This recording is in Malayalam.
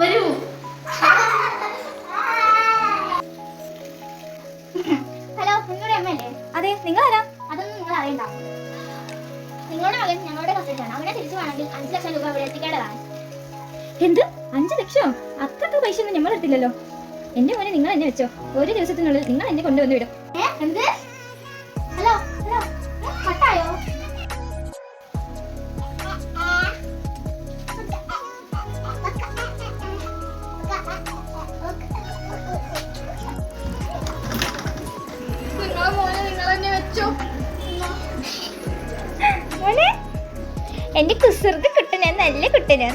വരൂ. ഹലോ, നിങ്ങളുടെ അമ്മയല്ലേ? അതെ, നിങ്ങളാരാ? അതൊന്നും നിങ്ങൾ അറിയണ്ട. നിങ്ങളുടെ മകൻ ഞങ്ങളുടെ കസ്റ്റഡിയിലാണ്. അവനെ തിരിച്ചു വേണമെങ്കിൽ 5 ലക്ഷം രൂപ ഇവിടെ എത്തിക്കേണ്ടതാണ്. എന്ത്? 5 ലക്ഷം? അത്രക്ക് പൈസ ഒന്നും നമ്മൾ എടുത്തില്ലല്ലോ. എന്റെ മോനെ നിങ്ങൾ എന്നെ വെച്ചോ. ഒരു ദിവസത്തിനുള്ളിൽ നിങ്ങൾ എന്നെ കൊണ്ടുവന്ന് വിടും. എന്ത്? ഹലോ ഹലോ, കട്ടായോ? മോനെ, എന്റെ കുസൃതി കുട്ടനാ, നല്ല കുട്ടനാ.